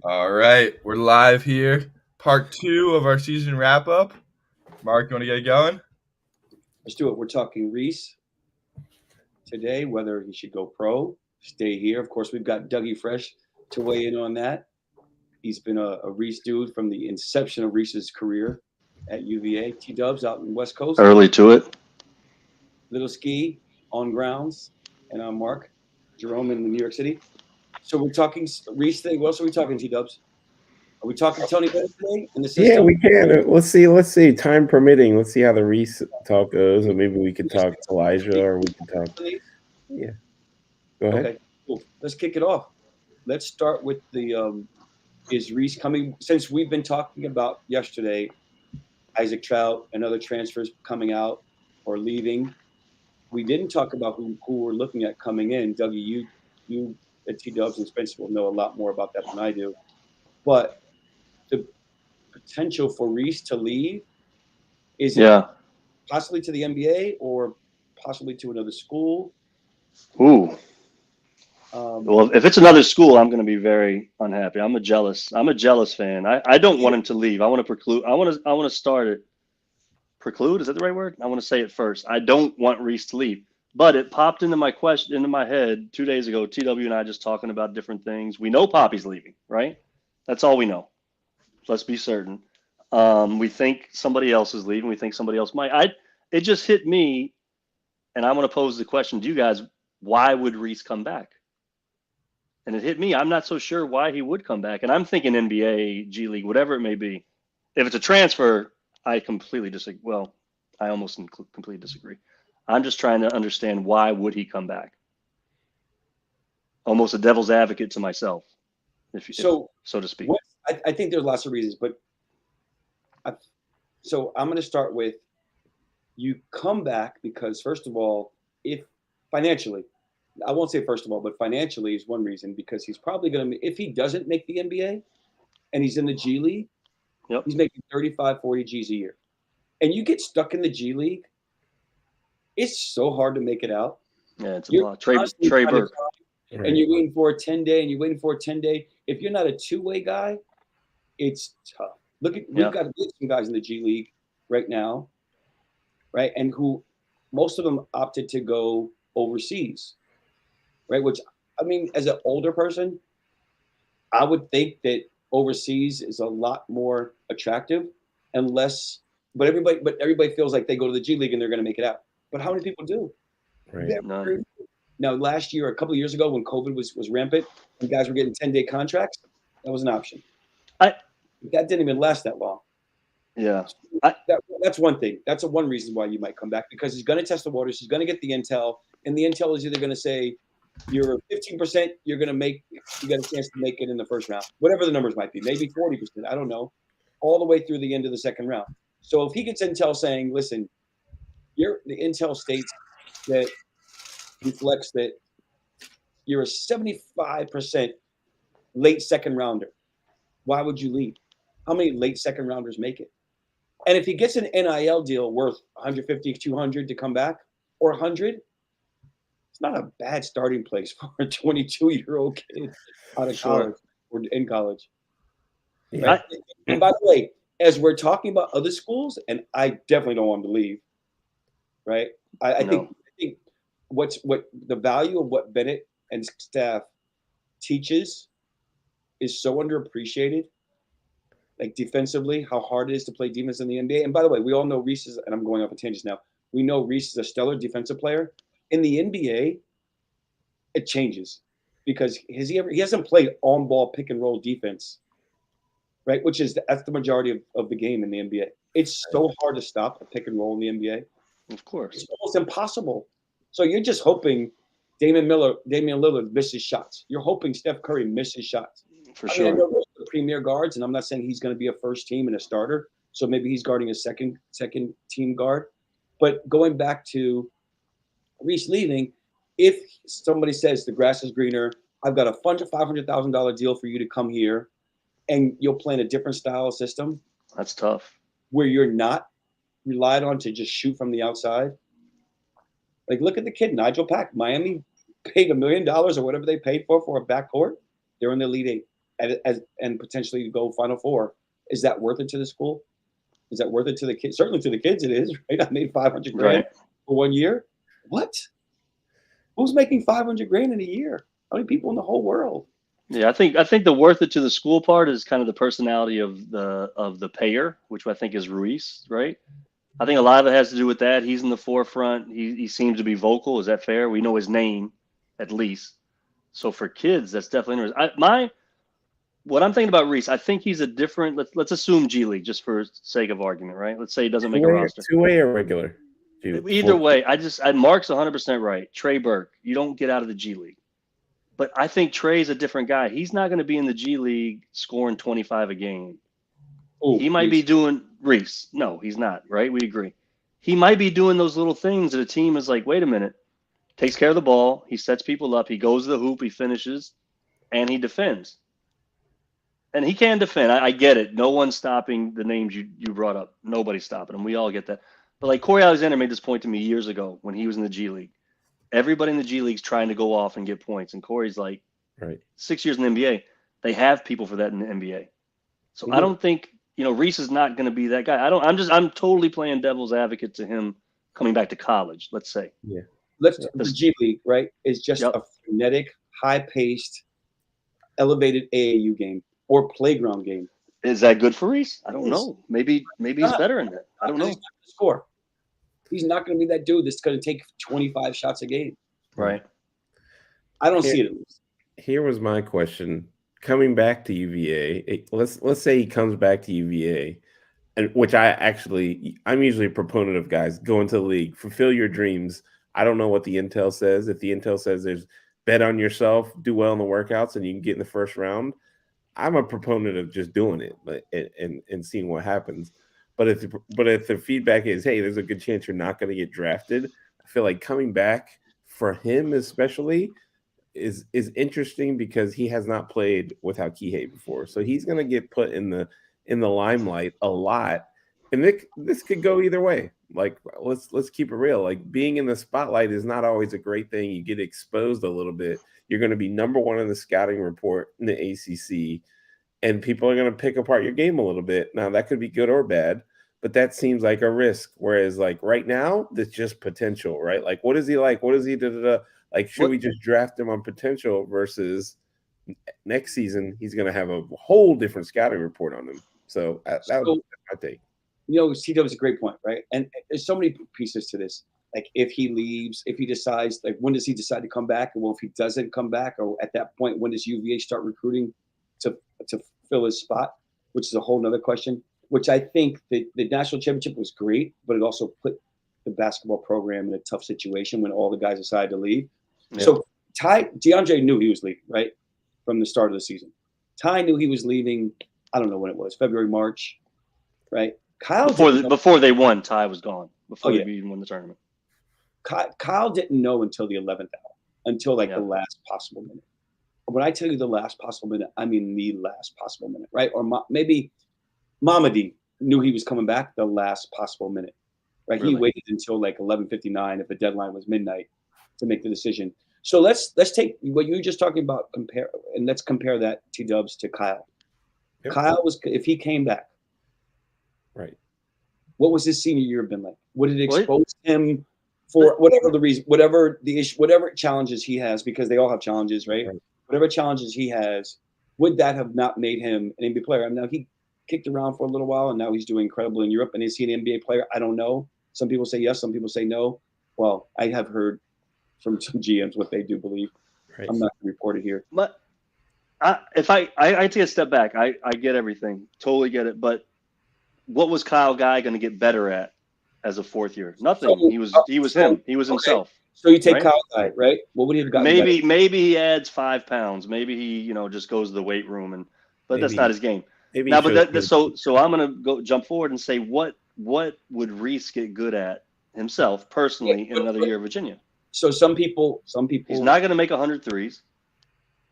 All right, we're live here. Part 2 of our season wrap up. Mark, you want to get it going? Let's do it. We're talking Reece today, whether he should go pro, stay here. Of course, we've got Dougie Fresh to weigh in on that. He's been a Reece dude from the inception of Reece's career at UVA. T-Dubs out in West Coast. Early to it. Little Ski on grounds. And I'm Mark Jerome in New York City. So we're talking Reece thing. What else are we talking, T-Dubs? Are we talking Tony Bennett today in the system? Yeah, we can. Let's see. Time permitting. Let's see how the Reece talk goes, or maybe we could talk Elijah, or we can talk. Yeah. Go ahead. Okay, cool. Let's kick it off. Let's start with the is Reece coming? Since we've been talking about yesterday, Isaac Trout and other transfers coming out or leaving. We didn't talk about who we're looking at coming in. Dougie, you at T-Dubs and Spencer will know a lot more about that than I do. But the potential for Reece to leave, is it possibly to the NBA or possibly to another school? Ooh. Well, if it's another school, I'm going to be very unhappy. I'm a jealous fan. I don't want him to leave. I want to preclude. I want to start it. Preclude, is that the right word? I want to say it first. I don't want Reece to leave. But it popped into my head 2 days ago. TW and I just talking about different things. We know Poppy's leaving, right? That's all we know. Let's be certain. We think somebody else is leaving. We think somebody else might. It just hit me, and I'm going to pose the question to you guys: why would Reece come back? And it hit me. I'm not so sure why he would come back. And I'm thinking NBA, G League, whatever it may be. If it's a transfer, I completely disagree. Well, I almost completely disagree. I'm just trying to understand why would he come back? Almost a devil's advocate to myself, so to speak. I think there's lots of reasons, but so I'm going to start with you come back because, first of all, if financially, I won't say first of all, but financially is one reason, because he's probably going to, if he doesn't make the NBA and he's in the G League, he's making 35, 40 G's a year. And you get stuck in the G League, it's so hard to make to Yeah, it's a lot. Trey Burke. And you're waiting for a 10-day and you're waiting for a 10-day. If you're not a two-way guy, it's tough. We've got some guys in the G League right now, right? And who most of them opted to go overseas, right? Which, I mean, as an older person, I would think that overseas is a lot more attractive and less, but everybody feels like they go to the G League and they're going to make it out. But how many people do? Right. Now, last year, a couple of years ago, when COVID was rampant and guys were getting 10-day contracts, that was an option. That didn't even last that long. Yeah. That's one thing. That's one reason why you might come back, because he's going to test the waters. He's going to get the intel, and the intel is either going to say you're 15%, you got a chance to make it in the first round, whatever the numbers might be, maybe 40%. I don't know, all the way through the end of the second round. So if he gets intel saying, listen, the intel states that reflects that you're a 75% late second rounder, why would you leave? How many late second rounders make it? And if he gets an NIL deal worth 150, 200 to come back, or 100, it's not a bad starting place for a 22-year-old kid out of college or in college. Yeah. Right? And by the way, as we're talking about other schools, and I definitely don't want him to leave, right? I think what the value of what Bennett and staff teaches is so underappreciated. Like defensively, how hard it is to play defense in the NBA. And by the way, we all know Reece is, and I'm going off a tangent now. We know Reece is a stellar defensive player. In the NBA, it changes because he hasn't played on-ball pick and roll defense, right? That's the majority of the game in the NBA. It's so hard to stop a pick and roll in the NBA. Of course, it's almost impossible. So you're just hoping Damian Lillard misses shots. You're hoping Steph Curry misses shots. For sure. I know those are the premier guards, and I'm not saying he's going to be a first team and a starter. So maybe he's guarding a second team guard. But going back to Reece leaving, if somebody says the grass is greener, I've got a $500,000 deal for you to come here, and you'll play in a different style of system. That's tough. Where you're not relied on to just shoot from the outside. Like, look at the kid, Nigel Pack. Miami paid $1 million or whatever they paid for a backcourt. They're in the Elite Eight and potentially go Final Four. Is that worth it to the school? Is that worth it to the kids? Certainly to the kids, it is. Right? I made $500,000 for 1 year. What? Who's making $500,000 in a year? How many people in the whole world? Yeah, I think the worth it to the school part is kind of the personality of the payer, which I think is Reece, right? I think a lot of it has to do with that. He's in the forefront. He seems to be vocal. Is that fair? We know his name, at least. So for kids, that's definitely interesting. What I'm thinking about Reece, I think he's a different. Let's assume G League, just for sake of argument, right? Let's say he doesn't make a roster. Two-way or regular? Either way, Mark's 100% right. Trey Burke, you don't get out of the G League. But I think Trey's a different guy. He's not going to be in the G League scoring 25 a game. Oh, He might be doing Reece. No, he's not, right? We agree. He might be doing those little things that a team is like, wait a minute, takes care of the ball, he sets people up, he goes to the hoop, he finishes, and he defends. And he can defend. I get it. No one's stopping the names you brought up. Nobody's stopping him. We all get that. But like Corey Alexander made this point to me years ago when he was in the G League. Everybody in the G League's trying to go off and get points. And Corey's like, 6 years in the NBA, they have people for that in the NBA. So I don't think, Reece is not going to be that guy. I'm totally playing devil's advocate to him coming back to college, let's say. Yeah. The G League, right, is just a frenetic, high-paced, elevated AAU game or playground game. Is that good for Reece? I don't know. Maybe he's better in that. I don't know. He's not going to score. He's not going to be that dude that's going to take 25 shots a game. Right. I don't see it. Here was my question. Coming back to UVA, let's say he comes back to UVA, and which I'm usually a proponent of guys go into the league, fulfill your dreams. I don't know what the intel says. If the intel says there's bet on yourself, do well in the workouts, and you can get in the first round, I'm a proponent of just doing it and seeing what happens. But if the feedback is, hey, there's a good chance you're not going to get drafted, I feel like coming back for him especially is interesting because he has not played without Kihei before. So he's going to get put in the limelight a lot. And this could go either way. Like, let's keep it real. Like, being in the spotlight is not always a great thing. You get exposed a little bit. You're going to be number one in the scouting report in the ACC, and people are going to pick apart your game a little bit. Now, that could be good or bad, but that seems like a risk. Whereas, like, right now, that's just potential, right? Like, what is he like? What is he da-da-da? Like, should we just draft him on potential versus next season he's going to have a whole different scouting report on him? So that's my take. C-Dub is a great point, right? And there's so many pieces to this. Like, if he leaves, if he decides, like, when does he decide to come back? And well, if he doesn't come back, or at that point, when does UVA start recruiting to fill his spot? Which is a whole nother question, which I think the national championship was great, but it also put the basketball program in a tough situation when all the guys decided to leave. Yeah. So DeAndre knew he was leaving, right? From the start of the season. Ty knew he was leaving, I don't know when it was, February, March, right? Kyle before they won, Ty was gone. Before they even won the tournament. Kyle didn't know until the 11th hour, until the last possible minute. When I tell you the last possible minute, I mean the last possible minute, right? Or maybe Mamadi knew he was coming back the last possible minute, right? Really? He waited until like 11:59 if the deadline was midnight to make the decision. So let's take what you were just talking about, let's compare that T-Dubs to Kyle. Yep. Kyle if he came back, right? What was his senior year been like? Would it expose him for whatever the reason, whatever the issue, whatever challenges he has, because they all have challenges, right? Whatever challenges he has, would that have not made him an NBA player? I mean, now he kicked around for a little while, and now he's doing incredible in Europe. And is he an NBA player? I don't know. Some people say yes, some people say no. Well, I have heard from some GMs what they do believe. Right. I'm not going to report it here. But if I take a step back, I get everything, totally get it. But what was Kyle Guy going to get better at as a fourth year? Nothing. He was him. He was himself. So you take Kyle Guy, right? What would he have gotten? Maybe he adds 5 pounds. Maybe he just goes to the weight room but that's not his game. Now, but so I'm going to jump forward and say what would Reece get good at himself personally in another year at Virginia? So some people he's not going to make 100 threes.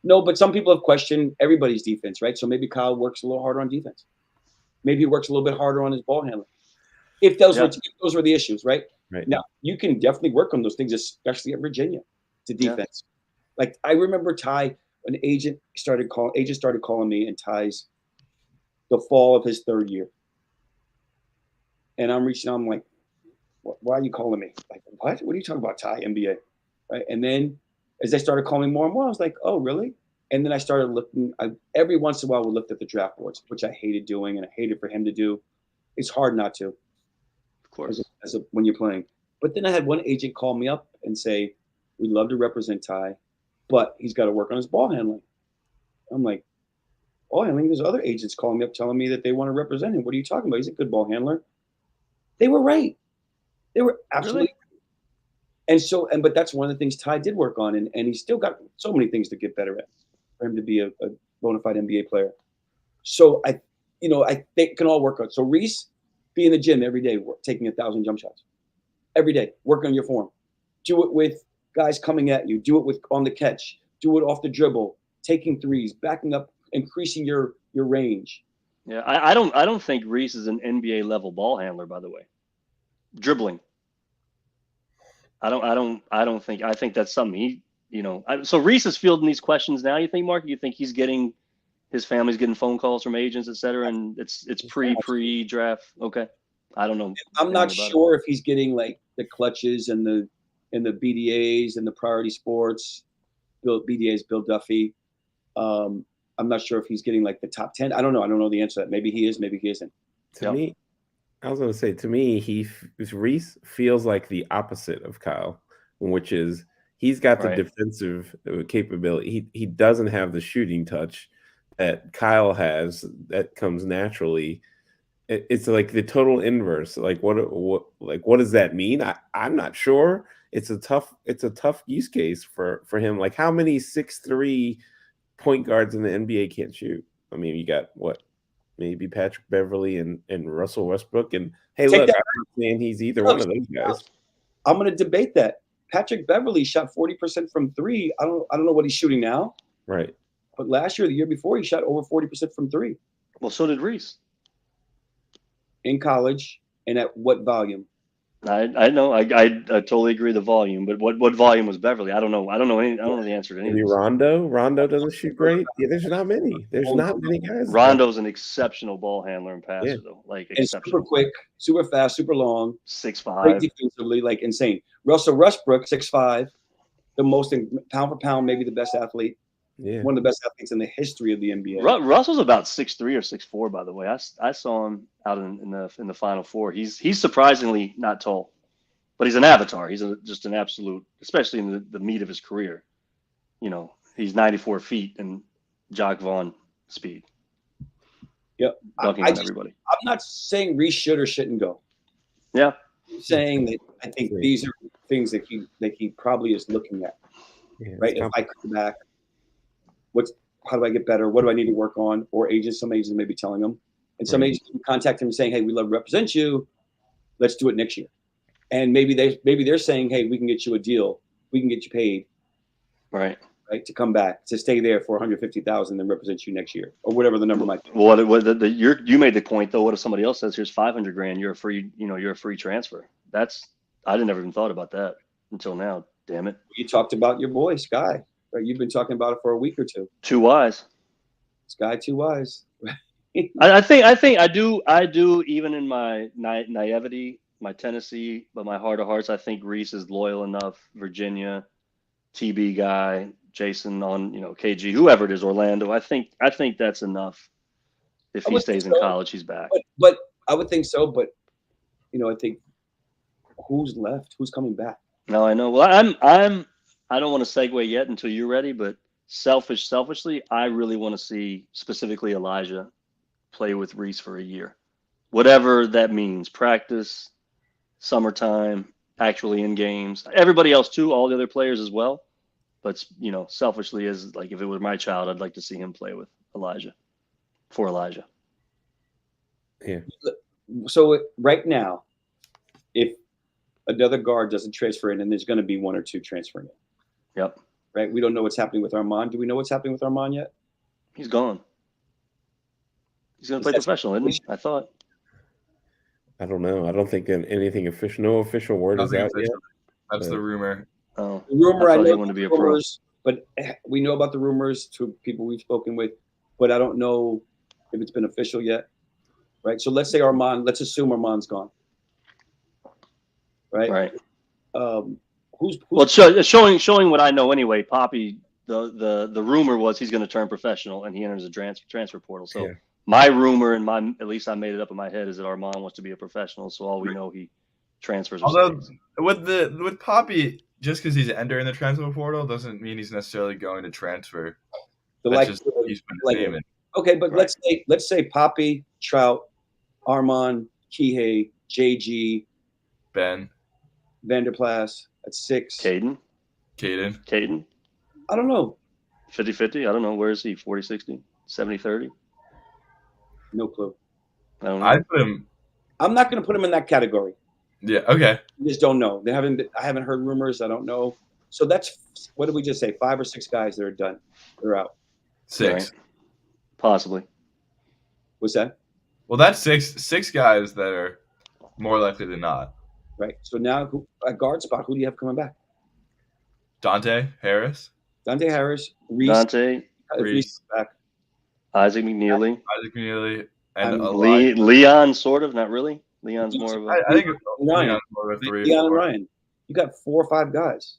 No, but some people have questioned everybody's defense, right? So maybe Kyle works a little harder on defense. Maybe he works a little bit harder on his ball handling. If those were the issues, right? Right. Now, you can definitely work on those things, especially at Virginia, to defense. Like I remember Ty, an agent started calling me in Ty's the fall of his 3rd year. And I'm reaching out, I'm like, why are you calling me? Like, what? What are you talking about, Ty, NBA? Right. And then as they started calling me more and more, I was like, oh, really? And then I started looking, every once in a while, we looked at the draft boards, which I hated doing and I hated for him to do. It's hard not to. Of course. When you're playing. But then I had one agent call me up and say, we'd love to represent Ty, but he's got to work on his ball handling. I'm like, ball handling? There's other agents calling me up telling me that they want to represent him. What are you talking about? He's a good ball handler. They were right. They were absolutely right. But that's one of the things Ty did work on, and he's still got so many things to get better at for him to be a bona fide NBA player. So I think it can all work out. So Reece, be in the gym every day, taking 1,000 jump shots. Every day, work on your form. Do it with guys coming at you. Do it on the catch. Do it off the dribble, taking threes, backing up, increasing your range. Yeah, I don't think Reece is an NBA level ball handler, by the way. Dribbling. I think that's something so Reece is fielding these questions now, you think, Mark? You think his family's getting phone calls from agents, et cetera, and it's pre-draft? Okay. I don't know. I'm not sure if he's getting like the clutches and the BDAs and the priority sports. BDAs, Bill Duffy. I'm not sure if he's getting like the top 10. I don't know. I don't know the answer to that. Maybe he is, maybe he isn't. To me, I was going to say, Reece feels like the opposite of Kyle, which is he's got the defensive capability. He doesn't have the shooting touch that Kyle has that comes naturally. It's like the total inverse. Like what does that mean? I'm not sure. It's a tough use case for him. Like how many 6'3" point guards in the NBA can't shoot? I mean, you got what? Maybe Patrick Beverly and Russell Westbrook. And hey, look, I'm not saying he's either one of those guys. I'm going to debate that. Patrick Beverly shot 40% from 3. I don't know what he's shooting now. Right. But last year, the year before, he shot over 40% from 3. Well, so did Reece. In college, and at what volume? I know. I totally agree the volume, but what volume was Beverly? I don't know. I don't know the answer to any. Maybe Rondo. Rondo doesn't shoot great. Yeah, there's not many. There's not many guys. Rondo's an exceptional ball handler and passer, though. Like exceptional. Super quick, super fast, super long. 6'5". Great defensively, like insane. Russell Westbrook, 6'5", the most pound for pound, maybe the best athlete. Yeah. One of the best athletes in the history of the NBA. Russell's about 6'3" or 6'4", by the way. I saw him out in the Final Four. He's surprisingly not tall, but he's an avatar. He's just an absolute, especially in the meat of his career. He's 94 feet and Jock Vaughn speed. Yeah, dunking on everybody. I'm not saying Reece should or shouldn't go. Yeah, I'm saying that I think these are things that he probably is looking at. Yeah, right, if I come back. How do I get better? What do I need to work on? Or some agents may be telling them. And some agents can contact him saying, hey, we'd love to represent you. Let's do it next year. And maybe they're saying, hey, we can get you a deal. We can get you paid. Right, to come back, to stay there for $150,000 and represent you next year. Or whatever the number might be. Well, you made the point though, what if somebody else says here's $500,000, you're a free transfer? I never even thought about that until now. Damn it. You talked about your boy, Sky. Right? You've been talking about it for a week or two. Too wise. Sky, too wise. I think I do even in my naivety, my Tennessee, but my heart of hearts, I think Reece is loyal enough. Virginia, TB guy, Jason on KG, whoever it is, Orlando. I think that's enough. If he stays in college, he's back. But I would think so. But I think who's left? Who's coming back? No, I know. Well, I don't want to segue yet until you're ready, but selfishly, I really want to see specifically Elijah play with Reece for a year. Whatever that means, practice, summertime, actually in games. Everybody else too, all the other players as well. But selfishly, as like if it were my child, I'd like to see him play with Elijah. Yeah. So right now, if another guard doesn't transfer in, and there's going to be one or two transferring in. Yep. Right. We don't know what's happening with Armand. Do we know what's happening with Armand yet? He's gone. He's going to play professional, isn't he? I thought. I don't know. I don't think anything official. No official word is Nothing out yet. official. That's the rumor. Oh, The rumor, I thought he know wanted to be a rumors, but we know about the rumors to people we've spoken with, but I don't know if it's been official yet. Right. So let's say let's assume Armand's gone. Right. Right. Who's Well, showing what I know anyway. Poppy, the rumor was he's going to turn professional and he enters the transfer portal. So Yeah. my rumor and at least I made it up in my head is that Armand wants to be a professional. So all we know he transfers. Although with Poppy, just because he's entering the transfer portal doesn't mean he's necessarily going to transfer. That's just he's put his name in. Okay, but Right. let's say Poppy, Trout, Armand, Kihei, JG, Ben, Vanderplas at 6. Caden. I don't know. 50-50. I don't know. Where is he? 40-60? 70-30? No clue. I don't know. I put him. I'm not going to put him in that category. Yeah. Okay. I just don't know. I haven't heard rumors. I don't know. So that's, what did we just say? 5 or 6 guys that are done. They're out. 6. Right. Possibly. What's that? Well, that's six guys that are more likely than not. Right. So now, at guard spot, who do you have coming back? Dante Harris, Dante Harris, Reece. Dante, Reece back. Isaac McNeely, and Leon, sort of, not really. Leon's more of a. I think Ryan. Leon's more of a 3 or Leon and 4. Ryan. You got 4 or 5 guys.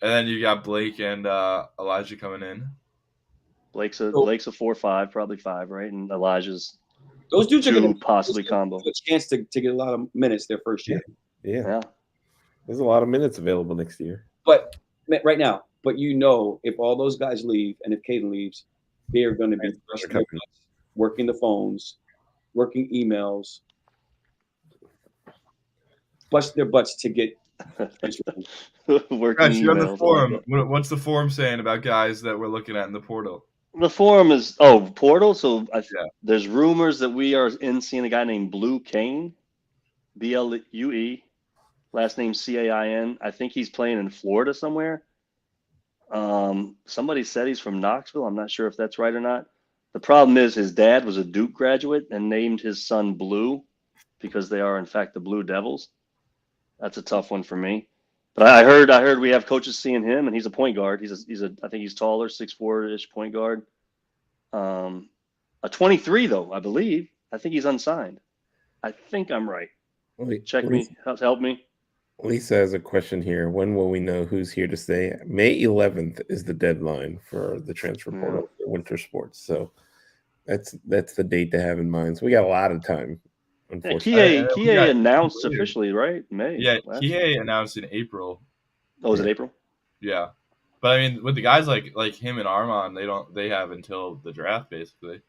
And then you got Blake and Elijah coming in. Blake's a 4-5, probably 5, right? And Elijah's those dudes are going to possibly combo. a chance to get a lot of minutes their first year. Yeah. There's a lot of minutes available next year. But right now, if all those guys leave and if Caden leaves, they are going to be working the phones, working emails, bust their butts to get. Working Guys, you have the emails. forum. What's the forum saying about guys that we're looking at in the portal? The forum is portal. So there's rumors that we are seeing a guy named Blue Kane, Blue, last name Cain. I think he's playing in Florida somewhere. Somebody said he's from Knoxville. I'm not sure if that's right or not. The problem is his dad was a Duke graduate and named his son Blue because they are in fact the Blue Devils. That's a tough one for me. But I heard we have coaches seeing him, and he's a point guard. I think he's taller, 6'4" point guard. A 23 though, I believe. I think he's unsigned. I think I'm right. Check me. Help me. Lisa has a question here. When will we know who's here to stay? May 11th is the deadline for the transfer portal for winter sports. So that's the date to have in mind. So we got a lot of time. Kie announced officially, right? May. Yeah, Kie announced in April. Oh, was it April? Yeah, but I mean, with the guys like him and Armand, they have until the draft basically.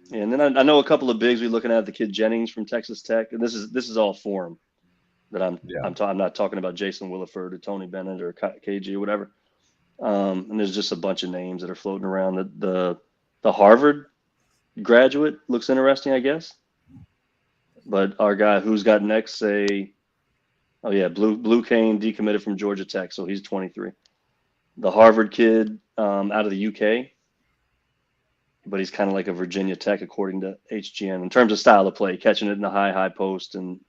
Yeah, and then I know a couple of bigs we're looking at. The kid Jennings from Texas Tech, and this is all forum that I'm not talking about Jason Williford or Tony Bennett or KG or whatever. And there's just a bunch of names that are floating around. The Harvard graduate looks interesting, I guess. But our guy who's got next Blue Kane decommitted from Georgia Tech, so he's 23. The Harvard kid out of the UK, but he's kind of like a Virginia Tech according to HGN in terms of style of play, catching it in the high post and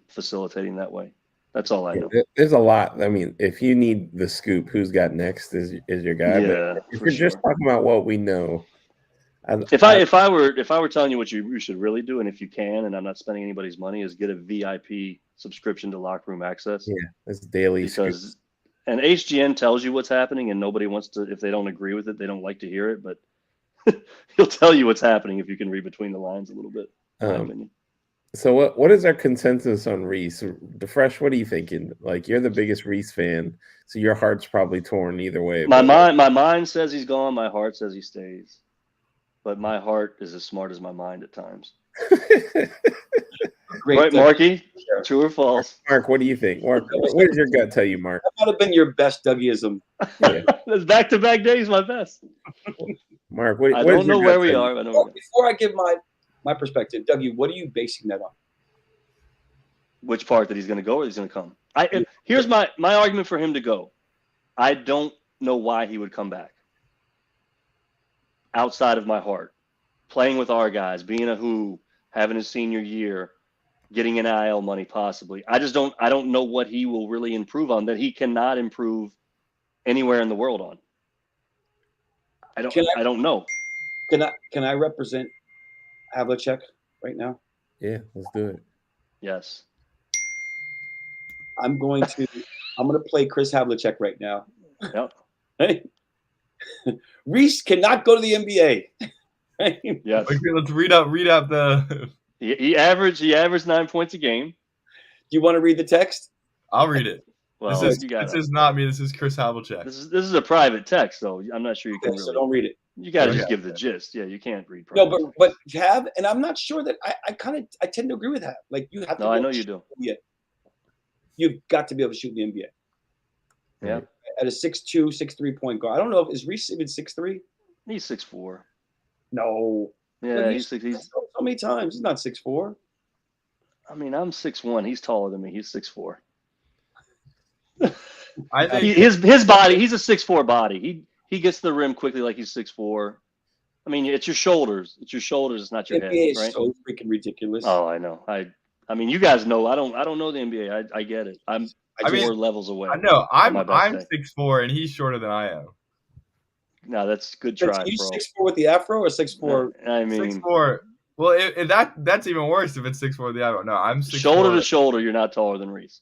facilitating that way. That's all I know. There's a lot. I mean, if you need the scoop, who's got next is your guy. Yeah, but if you're just talking about what we know. If I were telling you what you should really do, and if you can, and I'm not spending anybody's money, is get a VIP subscription to Locker Room Access. Yeah, it's daily. Because and HGN tells you what's happening, and nobody wants to. If they don't agree with it, they don't like to hear it. But he'll tell you what's happening if you can read between the lines a little bit. In my opinion. So what is our consensus on Reece? DeFresh, what are you thinking? Like, you're the biggest Reece fan, so your heart's probably torn either way. My mind says he's gone. My heart says he stays. But my heart is as smart as my mind at times. Right, Marky? True or false? Mark, what do you think? Mark, what does your gut tell you, Mark? That might have been your best Dougieism. Yeah. That's back-to-back days, my best. Mark, I don't know where we are. Before I give my perspective, Dougie, what are you basing that on? Which part that he's going to go or he's going to come? Here's my argument for him to go. I don't know why he would come back. Outside of my heart. playing with our guys, being a Who, having his senior year, getting NIL money possibly. I don't know what he will really improve on that he cannot improve anywhere in the world on. I don't know. Can I represent Havlicek right now? Yeah, let's do it. Yes. I'm going to play Chris Havlicek right now. Yep. Hey. Reece cannot go to the NBA. Yes. Okay, let's read out the. He averaged 9 points a game. Do you want to read the text? I'll read it. Well, this is not me. This is Chris Havlicek. This is a private text, so I'm not sure you can really. So don't read it. You got to just give the gist. Yeah, you can't read. No, but have, and I'm not sure that I tend to agree with that. Like you have to. No, I know you do. Yeah. You've got to be able to shoot in the NBA. Yeah. At a 6'2", 6'3" point guard. I don't know if is Reece even 6'3". He's 6'4". No. Yeah, he's so many times. He's not 6'4". I mean, I'm 6'1". He's taller than me. He's 6'4". I think his body. He's a 6'4" body. He gets to the rim quickly, like he's 6'4". I mean, it's your shoulders. It's your shoulders. It's not your head. NBA is right? so freaking ridiculous. Oh, I know. I mean, you guys know. I don't know the NBA. I get it. I'm 4 levels away. I know. I'm 6'4" and he's shorter than I am. No, that's good try, Are you bro. 6'4" with the afro or 6'4"? I mean, 6'4". Well, if that's even worse if it's 6'4" with the afro. No, I'm 6'4". Shoulder to shoulder, you're not taller than Reece.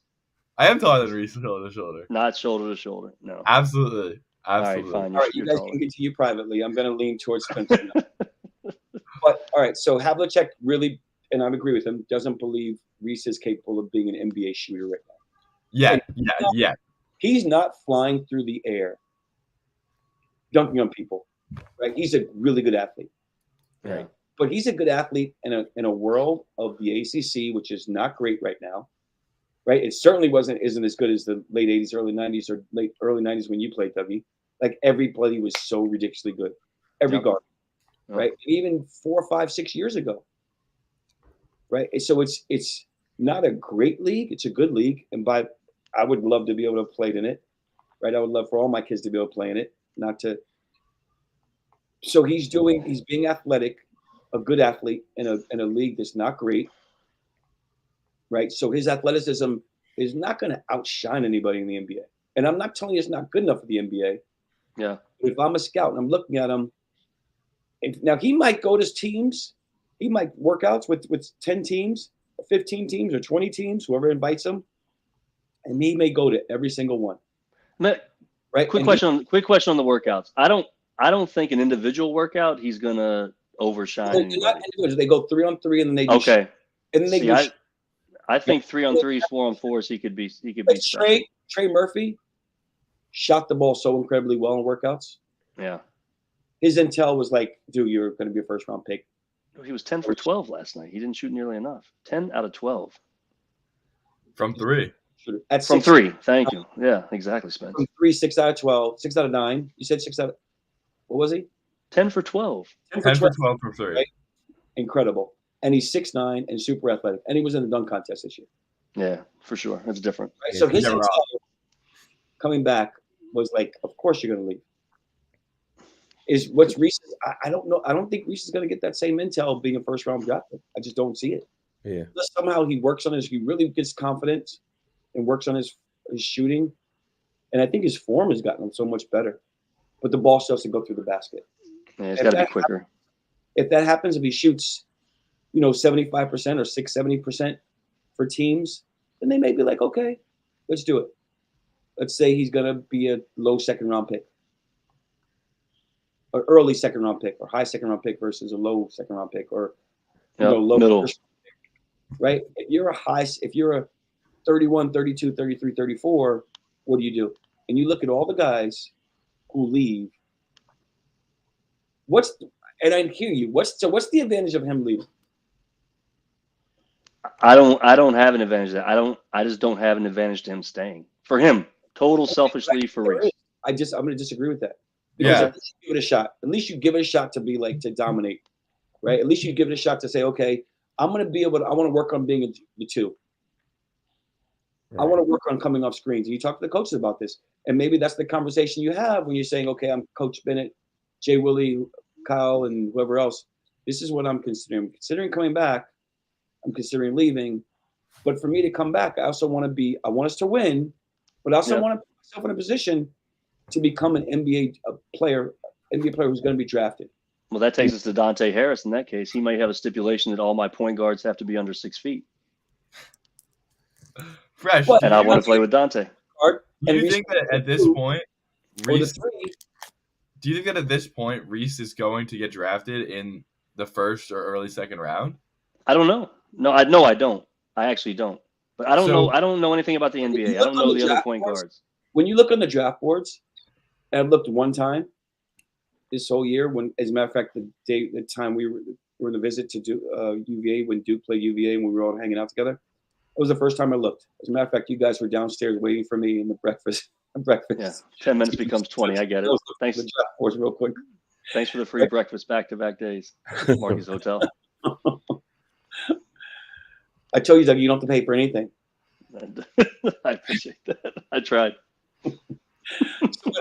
I am taller than Reece, shoulder to shoulder. Not shoulder to shoulder. No. Absolutely. All right, fine. All right, you guys can continue privately. I'm going to lean towards Spencer now. But all right, so Havlicek really, and I agree with him, doesn't believe Reece is capable of being an NBA shooter right now. Yeah. He's not flying through the air, dunking on people. Right? He's a really good athlete. Yeah. Right? But he's a good athlete in a world of the ACC, which is not great right now. Right? It certainly isn't as good as the late 80s, early 90s, or early 90s when you played, Dougie. Like everybody was so ridiculously good. Every guard. Right? Even 4, 5, 6 years ago. Right? So it's not a great league. It's a good league. And I would love to be able to play in it. Right? I would love for all my kids to be able to play in it. So he's being athletic, a good athlete in a league that's not great. Right? So his athleticism is not going to outshine anybody in the NBA. And I'm not telling you it's not good enough for the NBA. Yeah. But if I'm a scout and I'm looking at him, now he might go to teams, he might workouts with 10 teams, or 15 teams, or 20 teams, whoever invites him, and he may go to every single one. Right? Quick question on the workouts. I don't think an individual workout he's gonna overshine. They're not individuals. They go 3-on-3 and then they do okay. And then they do I think 3-on-3s, 4-on-4s, he could be. Trey Murphy shot the ball so incredibly well in workouts. Yeah. His intel was like, dude, you're going to be a first round pick. He was 10 for 12 last night. He didn't shoot nearly enough. 10 out of 12. From 3. From 3. Thank you. Yeah, exactly, Spence. From 3, 6 out of 12, 6 out of 9. You said 6 out of, what was he? 10 for 12. 10 for 12 from 3. Right? Incredible. And he's 6'9" and super athletic. And he was in the dunk contest this year. Yeah, for sure. That's different. Right? So his intel coming back was like, of course you're going to leave. What's Reece? I don't know. I don't think Reece is going to get that same intel being a first round draft pick. I just don't see it. Yeah. Unless somehow he really gets confidence and works on his shooting. And I think his form has gotten him so much better. But the ball still has to go through the basket. Yeah, it's got to be quicker. If that happens, if he shoots, 75% or 70% for teams, then they may be like, okay, let's do it. Let's say he's going to be a low second round pick. Or early second round pick, or high second round pick versus a low second round pick, or low middle. First pick, right? If you're a 31, 32, 33, 34, what do? And you look at all the guys who leave. And I hear you. What's the advantage of him leaving? I don't have an advantage there. I just don't have an advantage to him staying. For him, total selfishly for Reece. I'm going to disagree with that. Because at least you give it a shot. At least you give it a shot to be like, to dominate, right? At least you give it a shot to say, okay, I want to work on being the 2. Right. I want to work on coming off screens. And you talk to the coaches about this. And maybe that's the conversation you have when you're saying, okay, I'm Coach Bennett, Jay Willie, Kyle, and whoever else. This is what I'm considering. I'm considering coming back. I'm considering leaving. But for me to come back, I also want us to win, but I also want to put myself in a position to become an NBA player who's going to be drafted. Well, that takes us to Dante Harris. In that case, he might have a stipulation that all my point guards have to be under 6 feet. Fresh. And I want to play with Dante. Do you think that at this point, Reece is going to get drafted in the first or early second round? I don't know. No, I don't. I actually don't. But I don't know. I don't know anything about the NBA. I don't know the other point guards. When you look on the draft boards, and I've looked one time this whole year, when, as a matter of fact, the time we were in the visit to UVA, when Duke played UVA and we were all hanging out together, it was the first time I looked. As a matter of fact, you guys were downstairs waiting for me in the breakfast. Yeah, 10 minutes becomes 20. I get it. Thanks. The draft boards real quick. Thanks for the free breakfast back-to-back days, Marcus Hotel. I told you, Doug, you don't have to pay for anything. I appreciate that. I tried. So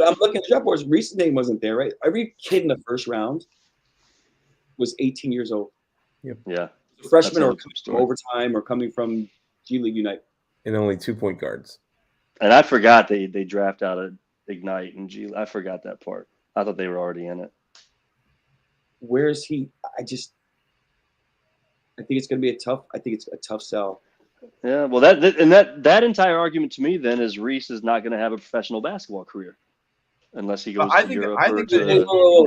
I'm looking at the draft boards. Reece's name wasn't there, right? Every kid in the first round was 18 years old. Yep. Yeah. Freshmen or coming from overtime or coming from G League Unite. And only 2 point guards. And I forgot they draft out of Ignite and G. I forgot that part. I thought they were already in it. Where is he? I think it's going to be a tough sell. Yeah, well, that entire argument to me then is Reece is not going to have a professional basketball career unless he goes to Europe.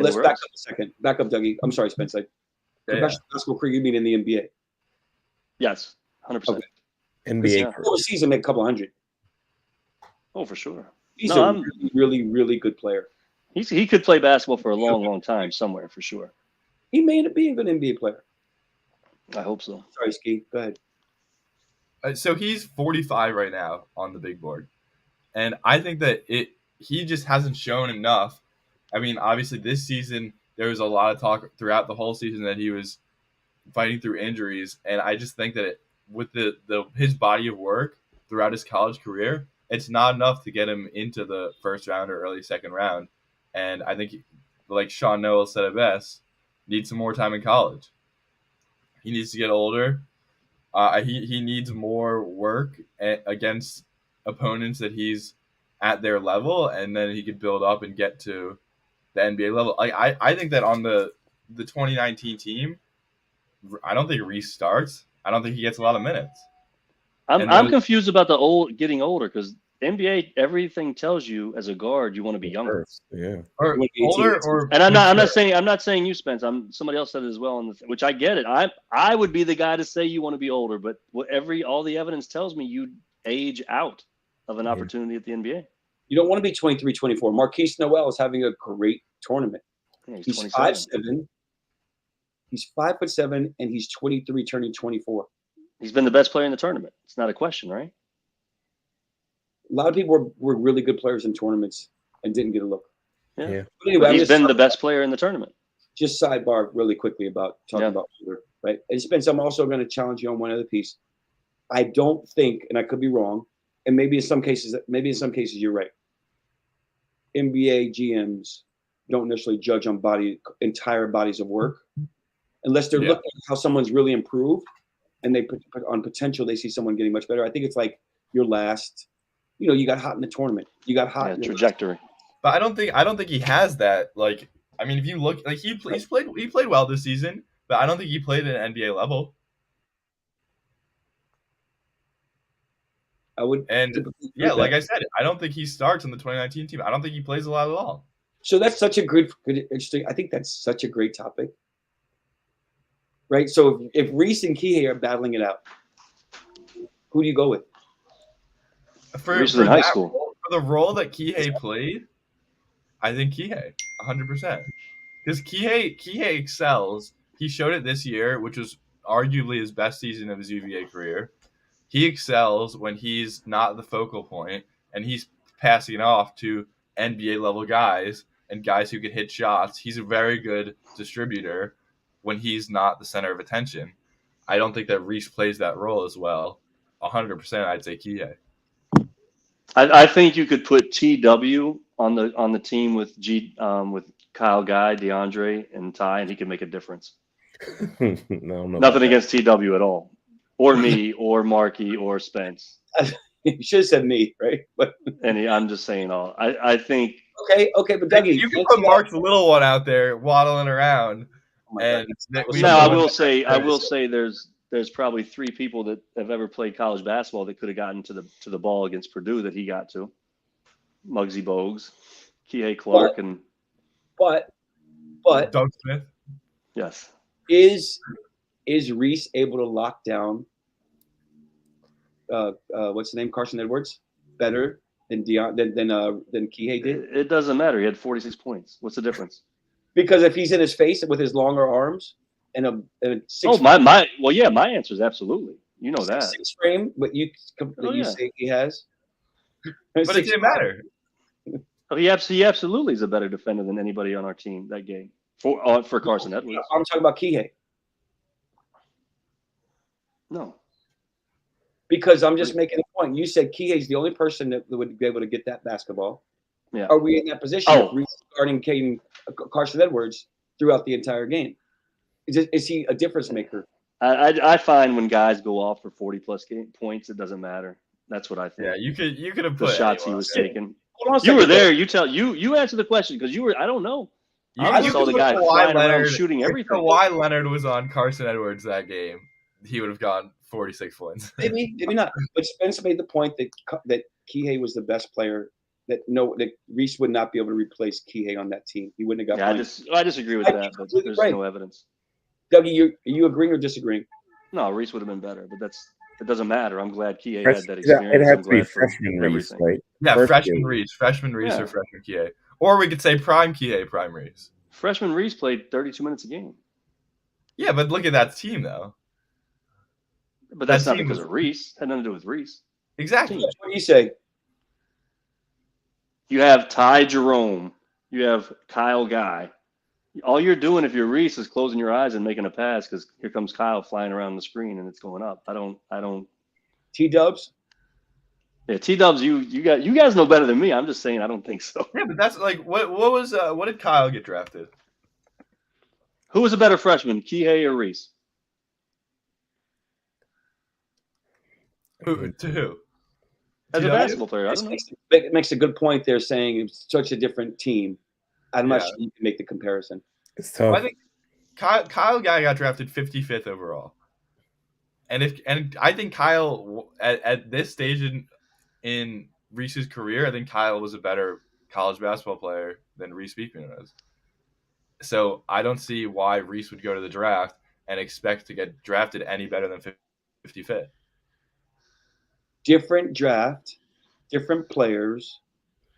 Let's back up a second. Back up, Dougie. I'm sorry, Spence. Professional basketball career, you mean in the NBA? Yes, 100%. Okay. NBA. Overseas, and make a couple hundred. Oh, for sure. He's a really, really, really good player. He could play basketball for a long, long time somewhere for sure. He may end up being an NBA player. I hope so. Sorry, Ski. Go ahead. So he's 45 right now on the big board. And I think that he just hasn't shown enough. I mean, obviously this season, there was a lot of talk throughout the whole season that he was fighting through injuries. And I just think that with his body of work throughout his college career, it's not enough to get him into the first round or early second round. And I think, like Sean Noel said it best, needs some more time in college. He needs to get older. He needs more work against opponents that he's at their level, and then he could build up and get to the NBA level. I think that on the 2019 team, I don't think Reece starts. I don't think he gets a lot of minutes. I'm confused about getting older because NBA, everything tells you as a guard you want to be younger. Yeah, or older, and I'm not saying you, Spence. Somebody else said it as well, which I get it. I would be the guy to say you want to be older, but all the evidence tells me you age out of an opportunity at the NBA. You don't want to be 23, 24. Marquise Noel is having a great tournament. Yeah, he's 5'7". He's 5'7", and he's 23, turning 24. He's been the best player in the tournament. It's not a question, right? A lot of people were really good players in tournaments and didn't get a look. Yeah. But anyway, he's been the best player in the tournament. Just sidebar really quickly about talking about older, right? And Spence, I'm also going to challenge you on one other piece. I don't think, and I could be wrong, and maybe in some cases you're right. NBA GMs don't necessarily judge on entire bodies of work unless they're looking at how someone's really improved and they put on potential. They see someone getting much better. I think it's like your last. You got hot in the tournament. You got hot in the trajectory. But I don't think he has that. Like, I mean, if you look, like he played well this season, but I don't think he played at an NBA level. Like I said, I don't think he starts on the 2019 team. I don't think he plays a lot at all. So that's such a good, interesting. I think that's such a great topic, right? So if Reece and Kihei are battling it out, who do you go with? For high school. For the role that Kihei played, I think Kihei, 100%. Because Kihei excels. He showed it this year, which was arguably his best season of his UVA career. He excels when he's not the focal point, and he's passing it off to NBA-level guys and guys who can hit shots. He's a very good distributor when he's not the center of attention. I don't think that Reece plays that role as well. 100%, I'd say Kihei. I think you could put TW on the team with Kyle Guy, DeAndre, and Ty, and he could make a difference. No, Nothing against TW at all, or me, or Marky, or Spence. You should have said me, right? But I'm just saying all. I think. Okay, but Dougie, you can put Mark's little one out there waddling around, Oh my God, Now I will say there's probably 3 people that have ever played college basketball that could have gotten to the ball against Purdue that he got to. Muggsy Bogues, Kihei Clark, but Doug Smith. Yes. Is Reece able to lock down what's the name, Carson Edwards, better than Kihei did? It doesn't matter. He had 46 points. What's the difference? Because if he's in his face with his longer arms and a six. Oh my answer is absolutely. You know that 6 frame, but you say he has. But it didn't matter. Oh, he absolutely is a better defender than anybody on our team that game for Carson Edwards. I'm talking about Kihei. No. Because I'm just making a point. You said Kihei's the only person that would be able to get that basketball. Yeah. Are we in that position regarding Carson Edwards throughout the entire game? Is he a difference maker? I find when guys go off for 40+ points, it doesn't matter. That's what I think. Yeah, you could have put the shots he was taking. You were there. You answer the question because you were. I don't know. I saw the guy flying around shooting everything. If Kawhi Leonard was on Carson Edwards that game, he would have gone 46 points. Maybe not. But Spence made the point that Kihei was the best player. That Reece would not be able to replace Kihei on that team. He wouldn't have got. I disagree with that. But there's no evidence. Dougie, are you agreeing or disagreeing? No, Reece would have been better, but it doesn't matter. I'm glad Kihei had that experience. It has to be freshman Reece, right? Yeah, freshman Reece or freshman Kihei. Or we could say prime Kihei, prime Reece. Freshman Reece played 32 minutes a game. Yeah, but look at that team, though. But that's not because of Reece. It had nothing to do with Reece. Exactly. What do you say? You have Ty Jerome. You have Kyle Guy. All you're doing if you're Reece is closing your eyes and making a pass because here comes Kyle flying around the screen and it's going up. I don't. T-Dubs? Yeah, T-Dubs, you guys know better than me. I'm just saying I don't think so. Yeah, but that's like what did Kyle get drafted? Who was a better freshman, Kihei or Reece? To who? As a basketball player, I don't know. It makes a good point there saying it's such a different team. I'm not sure you can make the comparison. It's tough. Well, I think Kyle Guy got drafted 55th overall. And I think Kyle at this stage in Reece's career, I think Kyle was a better college basketball player than Reece Beekman was. So I don't see why Reece would go to the draft and expect to get drafted any better than 55th. Different draft, different players,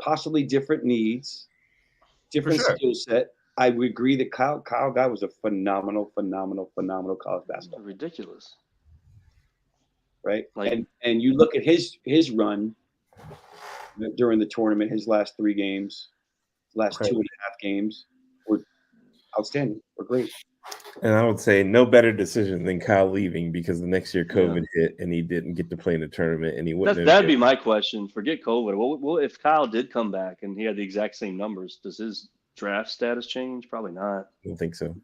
possibly different needs, different skill set. I would agree that Kyle Guy was a phenomenal college basketball. Ridiculous. Right? And you look at his run during the tournament, his last 3 games, last 2.5 games were outstanding. Were great. And I would say no better decision than Kyle leaving because the next year COVID hit and he didn't get to play in the tournament and he wouldn't. That'd be my question. Forget COVID. Well, if Kyle did come back and he had the exact same numbers, does his draft status change? Probably not. I don't think so.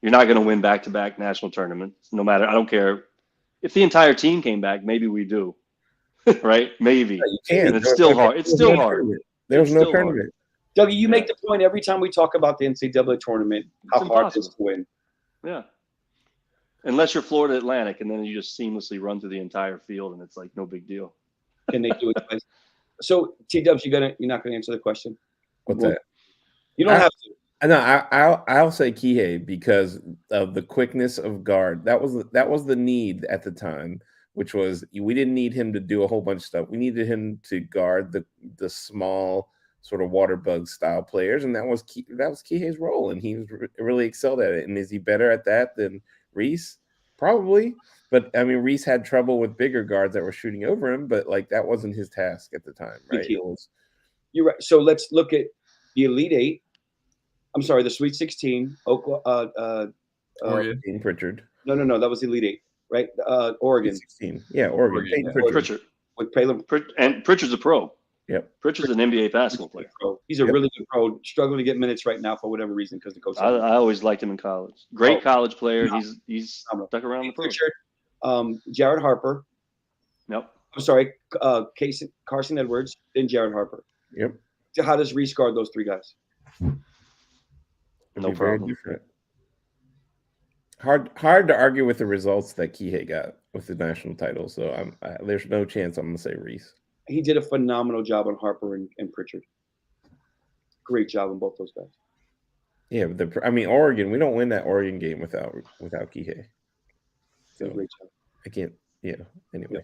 You're not going to win back-to-back national tournaments. No matter. I don't care if the entire team came back. Maybe we do. Right? Maybe. And it's still hard. It's still hard. There's no tournament. Dougie, you make the point every time we talk about the NCAA tournament, how hard it is to win. Yeah. Unless you're Florida Atlantic, and then you just seamlessly run through the entire field, and it's like no big deal. Can they do it twice? So, T-Dubs, you're not gonna answer the question. What's that? You don't have to. No, I'll say Kihei because of the quickness of guard. That was the need at the time, which was we didn't need him to do a whole bunch of stuff. We needed him to guard the small sort of water bug style players, and that was Kihei's role, and he was really excelled at it. And is he better at that than Reece? Probably, but I mean, Reece had trouble with bigger guards that were shooting over him, but like that wasn't his task at the time, right? You're right. So let's look at the Elite Eight. I'm sorry, the Sweet 16. Oregon. Pritchard. No, that was the Elite Eight, right? Oregon. 16. Yeah, Oregon. Pritchard. With Palin. And Pritchard's a pro. Yep. Pritchard's an NBA basketball player. He's a really good pro, struggling to get minutes right now for whatever reason because the coach. I always liked him in college. Great college player. He's stuck around the pro. Pritchard, Jared Harper. Yep. I'm sorry, Carson Edwards, then Jared Harper. Yep. How does Reece guard those three guys? No problem. Hard to argue with the results that Kihei got with the national title. So there's no chance I'm going to say Reece. He did a phenomenal job on Harper and Pritchard. Great job on both those guys. Yeah, Oregon. We don't win that Oregon game without Kihei. So great job. I can't. Yeah. Anyway.